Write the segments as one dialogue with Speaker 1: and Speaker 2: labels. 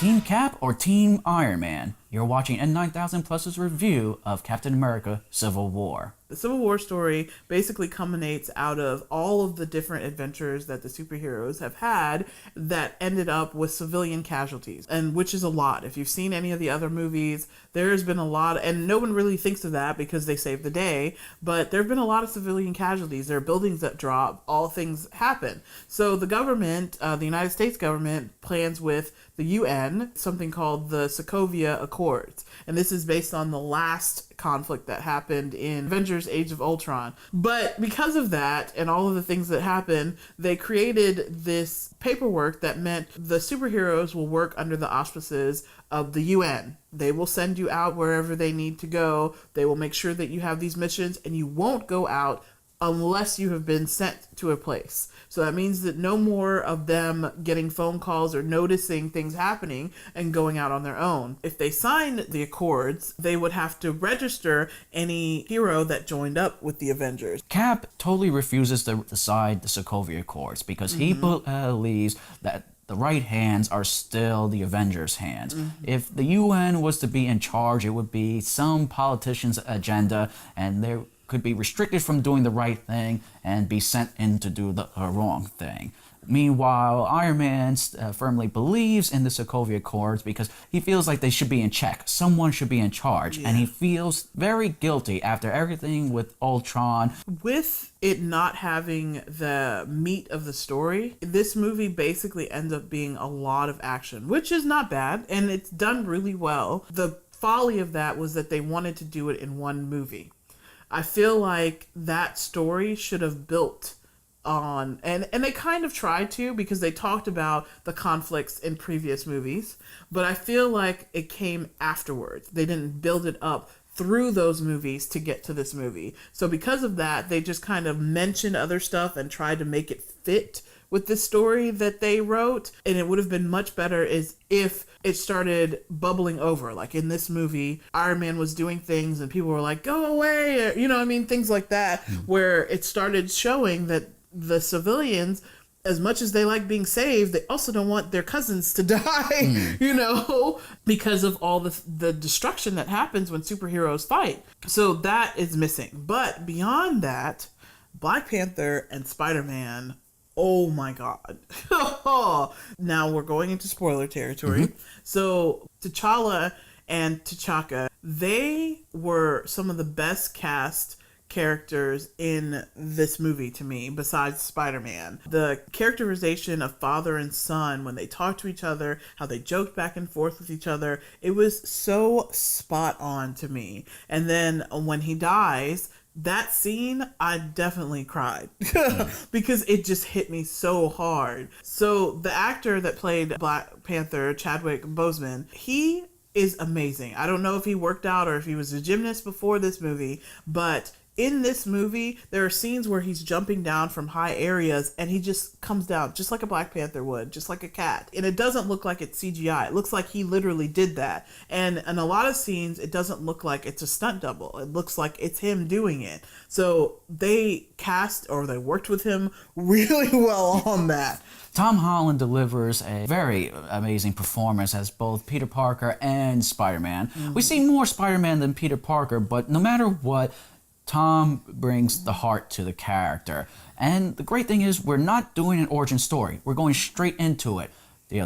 Speaker 1: Team Cap or Team Iron Man? You're watching N9000 Plus's review of Captain America Civil War.
Speaker 2: The Civil War story basically culminates out of all of the different adventures that the superheroes have had that ended up with civilian casualties, and which is a lot. If you've seen any of the other movies, there's been a lot, and no one really thinks of that because they saved the day, but there have been a lot of civilian casualties. There are buildings that drop, all things happen. So the government, the United States government, plans with the UN something called the Sokovia Accords, and this is based on the last conflict that happened in Avengers Age of Ultron. But because of that and all of the things that happened, they created this paperwork that meant the superheroes will work under the auspices of the UN. They will send you out wherever they need to go. They will make sure that you have these missions, and you won't go out unless you have been sent to a place. So that means that no more of them getting phone calls or noticing things happening and going out on their own. If they signed the Accords, they would have to register any hero that joined up with the Avengers.
Speaker 1: Cap totally refuses to sign the Sokovia Accords because he believes that the right hands are still the Avengers' hands. If the UN was to be in charge, it would be some politician's agenda, and there could be restricted from doing the right thing and be sent in to do the wrong thing. Meanwhile, Iron Man firmly believes in the Sokovia Accords because he feels like they should be in check. Someone should be in charge. And he feels very guilty after everything with Ultron.
Speaker 2: With it not having the meat of the story, this movie basically ends up being a lot of action, which is not bad, and it's done really well. The folly of that was that they wanted to do it in one movie. I feel like that story should have built on, and they kind of tried to because they talked about the conflicts in previous movies, but I feel like it came afterwards. They didn't build it up through those movies to get to this movie. So because of that, they just kind of mentioned other stuff and tried to make it fit with the story that they wrote, and it would have been much better is if it started bubbling over. Like in this movie, Iron Man was doing things and people were like, go away, or, you know what I mean, things like that, where it started showing that the civilians, as much as they like being saved, they also don't want their cousins to die, you know, because of all the destruction that happens when superheroes fight. So that is missing. But beyond that, Black Panther and Spider-Man, oh my God. Now we're going into spoiler territory. So T'Challa and T'Chaka, they were some of the best cast characters in this movie to me, besides Spider-Man. The characterization of father and son, when they talked to each other, how they joked back and forth with each other, it was so spot on to me. And then when he dies, that scene, I definitely cried because it just hit me so hard. So the actor that played Black Panther, Chadwick Boseman, he is amazing. I don't know if he worked out or if he was a gymnast before this movie, but in this movie, there are scenes where he's jumping down from high areas and he just comes down just like a Black Panther would, just like a cat. And it doesn't look like it's CGI. It looks like he literally did that. And in a lot of scenes, it doesn't look like it's a stunt double. It looks like it's him doing it. So they worked with him really well on that.
Speaker 1: Tom Holland delivers a very amazing performance as both Peter Parker and Spider-Man. We see more Spider-Man than Peter Parker, but no matter what, Tom brings the heart to the character. And the great thing is we're not doing an origin story. We're going straight into it.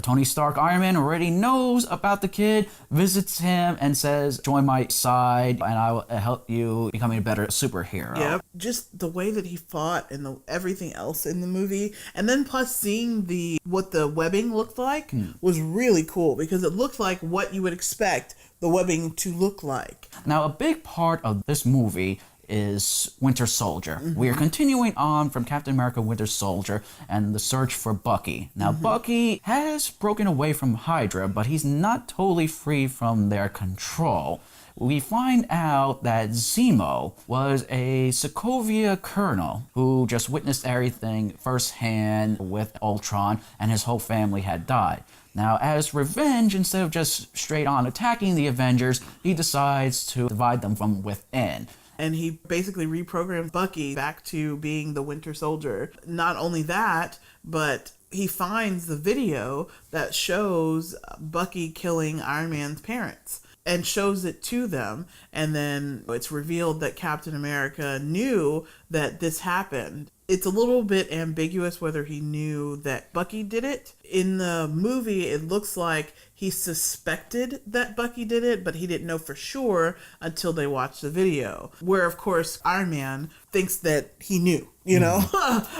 Speaker 1: Tony Stark, Iron Man, already knows about the kid, visits him and says, join my side and I will help you becoming a better superhero.
Speaker 2: Yeah, just the way that he fought and everything else in the movie. And then plus seeing what the webbing looked like was really cool because it looked like what you would expect the webbing to look like.
Speaker 1: Now, a big part of this movie is Winter Soldier. We are continuing on from Captain America Winter Soldier and the search for Bucky. Now, Bucky has broken away from Hydra, but he's not totally free from their control. We find out that Zemo was a Sokovia colonel who just witnessed everything firsthand with Ultron, and his whole family had died. Now, as revenge, instead of just straight on attacking the Avengers, he decides to divide them from within.
Speaker 2: And he basically reprogrammed Bucky back to being the Winter Soldier. Not only that, but he finds the video that shows Bucky killing Iron Man's parents and shows it to them. And then it's revealed that Captain America knew that this happened. It's a little bit ambiguous whether he knew that Bucky did it. In the movie, it looks like he suspected that Bucky did it, but he didn't know for sure until they watched the video. Where, of course, Iron Man thinks that he knew, you know?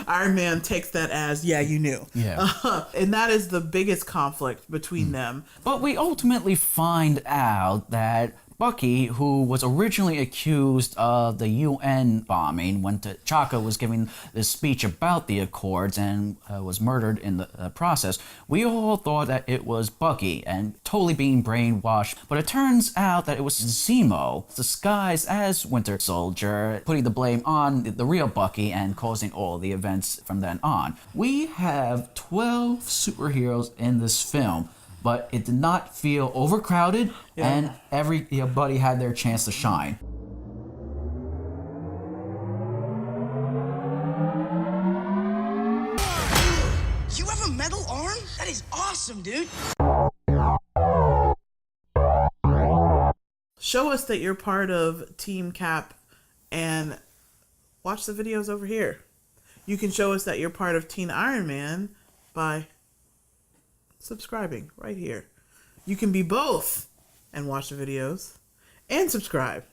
Speaker 2: Iron Man takes that as, yeah, you knew.
Speaker 1: Yeah.
Speaker 2: And that is the biggest conflict between them.
Speaker 1: But we ultimately find out that Bucky, who was originally accused of the UN bombing when T'Chaka was giving this speech about the Accords and was murdered in the process, we all thought that it was Bucky and totally being brainwashed. But it turns out that it was Zemo, disguised as Winter Soldier, putting the blame on the real Bucky and causing all the events from then on. We have 12 superheroes in this film, but it did not feel overcrowded, and everybody had their chance to shine.
Speaker 3: You have a metal arm? That is awesome, dude.
Speaker 2: Show us that you're part of Team Cap and watch the videos over here. You can show us that you're part of Team Iron Man by subscribing right here. You can be both and watch the videos and subscribe.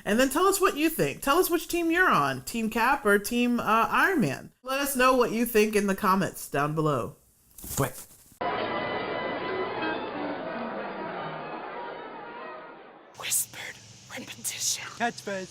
Speaker 2: And then tell us what you think. Tell us which team you're on, Team Cap or Team Iron Man. Let us know what you think in the comments down below.
Speaker 1: Quick.
Speaker 3: Whispered repetition.
Speaker 4: Catchphrase.